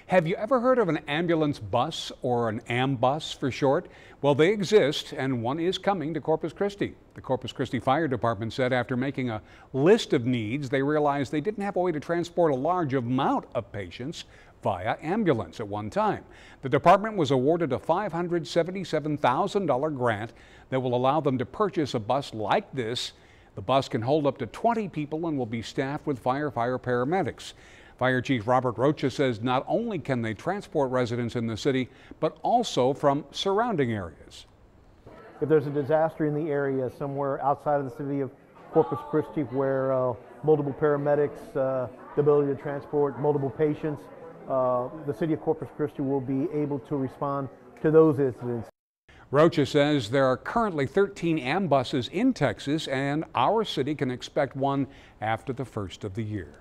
Have you ever heard of an ambulance bus, or an AmBus for short? Well, they exist, and one is coming to Corpus Christi. The Corpus Christi Fire Department said after making a list of needs, they realized they didn't have a way to transport a large amount of patients via ambulance at one time. The department was awarded a $577,000 grant that will allow them to purchase a bus like this. The bus can hold up to 20 people and will be staffed with fire paramedics. Fire Chief Robert Rocha says not only can they transport residents in the city, but also from surrounding areas. If there's a disaster in the area somewhere outside of the city of Corpus Christi where multiple paramedics, the ability to transport multiple patients, the city of Corpus Christi will be able to respond to those incidents. Rocha says there are currently 13 AmBuses in Texas, and our city can expect one after the first of the year.